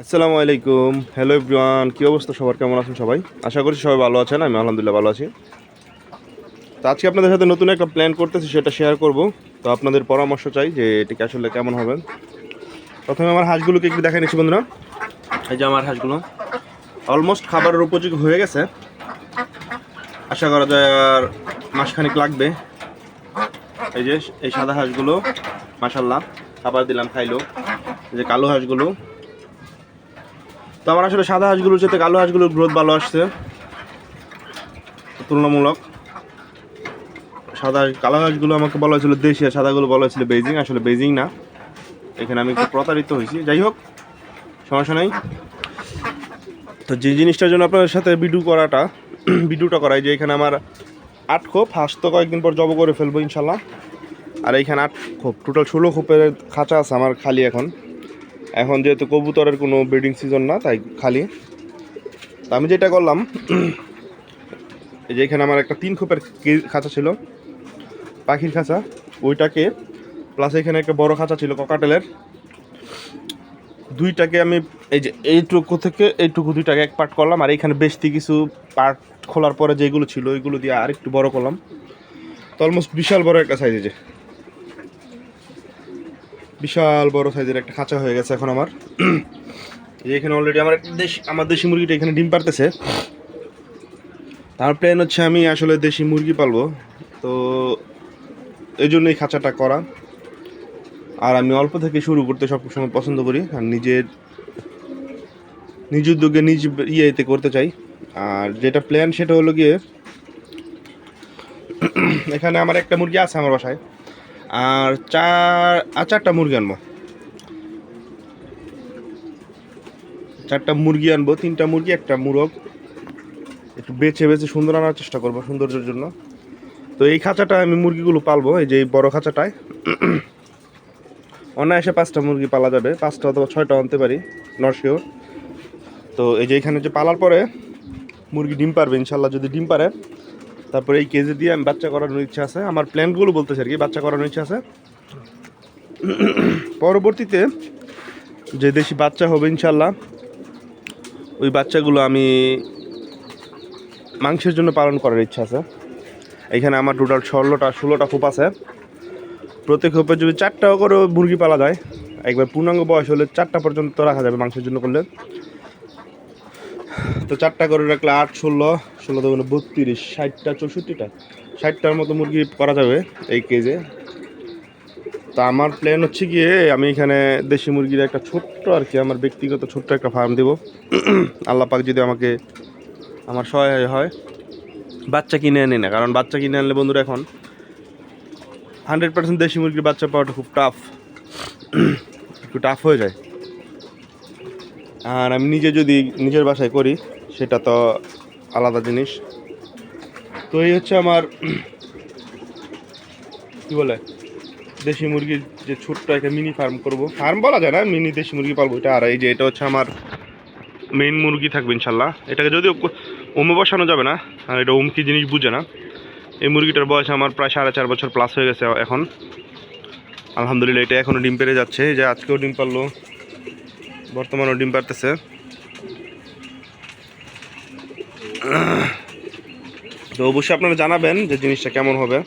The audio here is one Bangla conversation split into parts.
আসসালামু আলাইকুম। হ্যালো এভরিওয়ান, কী অবস্থা সবার, কেমন আছেন সবাই? আশা করি সবাই ভালো আছেন। আমি আলহামদুলিল্লাহ ভালো আছি। তো আজকে আপনাদের সাথে নতুন একটা প্ল্যান করতেছি, সেটা শেয়ার করব। তো আপনাদের পরামর্শ চাই যে এটিকে আসলে কেমন হবে। প্রথমে আমার হাঁসগুলোকে একটু দেখাই নিচ্ছি বন্ধুরা। এই যে আমার হাঁসগুলো অলমোস্ট খাবারের উপযোগী হয়ে গেছে। আশা করা যায় আর মাসখানেক লাগবে। এই যে এই সাদা হাঁসগুলো মাশাল্লাহ খাবার দিলাম, খাইলো। এই যে কালো হাঁসগুলো, তো আমার আসলে সাদা হাঁসগুলোর সাথে কালো হাঁসগুলোর গ্রোথ ভালো আসছে তুলনামূলক। কালো হাঁসগুলো আমাকে বলা হয়েছিল দেশি, আর সাদাগুলো বলা হয়েছিল বেইজিং। আসলে বেইজিং না, এখানে আমি একটু প্রতারিত হয়েছি। যাই হোক, সমস্যা নেই। তো যে জিনিসটার জন্য আপনাদের সাথে ভিডিওটা করাই, যে এখানে আমার 8 খোপ হাঁস তো কয়েকদিন পর জব করে ফেলবো ইনশাল্লাহ। আর এইখানে 8 খোপ, টোটাল 16 খোপের খাঁচা আছে আমার খালি। এখন যেহেতু কবুতরের কোনো ব্রিডিং সিজন না, তাই খালি। তা আমি যেটা করলাম, এই যে এখানে আমার একটা 3 খোপের খাঁচা ছিল, পাখির খাঁচা, ওইটাকে প্লাস এখানে একটা বড় খাঁচা ছিল ককাটেলের, দুইটাকে আমি এই যে এইটুকু থেকে এইটুকু দুইটাকে এক পার্ট করলাম। আর এইখানে বেশি কিছু পার্ট খোলার পরে যেগুলো ছিল ওইগুলো দিয়ে আরেকটু বড় করলাম। তো অলমোস্ট বিশাল বড় একটা সাইজ, এই যে বিশাল বড় সাইজের একটা খাঁচা হয়ে গেছে এখন আমার। যে এখানে অলরেডি আমার দেশি মুরগিটা এখানে ডিম পারতেছে। তার প্ল্যান হচ্ছে আমি আসলে দেশি মুরগি পালবো, তো এই জন্যই খাঁচাটা করা। আর আমি অল্প থেকে শুরু করতে সবসময় পছন্দ করি, আর নিজ উদ্যোগে নিজ ইয়েতে করতে চাই। আর যেটা প্ল্যান সেটা হলো গিয়ে, এখানে আমার একটা মুরগি আছে আমার বাসায়, আর 4টা মুরগি আনবো। 4টা মুরগি আনবো, 3টা মুরগি, একটা মুরগ। একটু বেছে বেছে সুন্দর আনার চেষ্টা করবো, সৌন্দর্যের জন্য। তো এই খাঁচাটা আমি মুরগিগুলো পালবো, এই যে এই বড় খাঁচাটায় অনায়াসে 5টা মুরগি পালা যাবে, 5টা অথবা 6টা আনতে পারি, নট শিওর। তো এই যে এখানে যে পালার পরে মুরগি ডিম পারবে ইনশাল্লাহ। যদি ডিম পারে, তারপরে এই কেজি দিয়ে আমি বাচ্চা করানোর ইচ্ছা আছে। আমার প্ল্যানগুলো বলতেছে আর কি, বাচ্চা করানোর ইচ্ছা আছে। পরবর্তীতে যে দেশি বাচ্চা হবে ইনশাল্লাহ, ওই বাচ্চাগুলো আমি মাংসের জন্য পালন করার ইচ্ছা আছে। এখানে আমার টোটাল 16টা খোপ আছে। প্রত্যেক খোপে যদি 4টাও করে মুরগি পালা যায়, একবার পূর্ণাঙ্গ বয়স হলে 4টা পর্যন্ত রাখা যাবে মাংসের জন্য করলে। তো 4টা করে রাখলে 8, 16 দুগুণে 32, 60টা 64টা 60টার মতো মুরগি করা যাবে এই কেজে। তা আমার প্ল্যান হচ্ছে গিয়ে, আমি এখানে দেশি মুরগির একটা ছোট্ট আর কি আমার ব্যক্তিগত ছোট্ট একটা ফার্ম দেবো। আল্লাহ পাক যদি আমাকে আমার সহায় হয়, বাচ্চা কিনে আনি না। কারণ বাচ্চা কিনে আনলে বন্ধুরা এখন 100% দেশি মুরগির বাচ্চা পাওয়াটা খুব একটু টাফ হয়ে যায়। আর আমি নিজে যদি নিজের বাসায় করি, সেটা তো আলাদা জিনিস। তো এই হচ্ছে আমার কী বলে, দেশি মুরগির যে ছোট্ট একটা মিনি ফার্ম করবো। ফার্ম বলা যায় না, মিনি দেশি মুরগি পালবো এটা। আর এই যে এটা হচ্ছে আমার মেইন মুরগি থাকবে ইনশাল্লাহ। এটাকে যদিও ওমে বসানো যাবে না, আর এটা ওম কি জিনিস বুঝে না। এই মুরগিটার বয়স আমার প্রায় 4.5 বছর প্লাস হয়ে গেছে এখন, আলহামদুলিল্লাহ। এটা এখনও ডিম পেড়ে যাচ্ছে, যে আজকেও ডিম পারলো, বর্তমানেও ডিম পারতেছে। তো অবশ্যই আপনারা জানাবেন যে জিনিসটা কেমন হবে।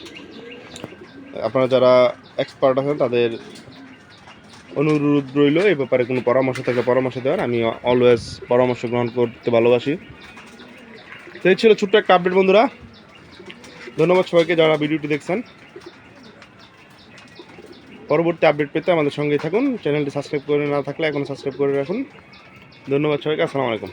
আপনারা যারা এক্সপার্ট আছেন তাদের অনুরোধ রইল এই ব্যাপারে কোনো পরামর্শ থাকলে পরামর্শ দেওয়ার। আমি অলওয়েজ পরামর্শ গ্রহণ করতে ভালোবাসি। তো এই ছিল ছোট্ট একটা আপডেট বন্ধুরা। ধন্যবাদ সবাইকে যারা ভিডিওটি দেখছেন। পরবর্তী আপডেট পেতে আমাদের সঙ্গেই থাকুন। চ্যানেলটি সাবস্ক্রাইব করে না থাকলে এখনও সাবস্ক্রাইব করে রাখুন। ধন্যবাদ সবাইকে, আসসালামু আলাইকুম।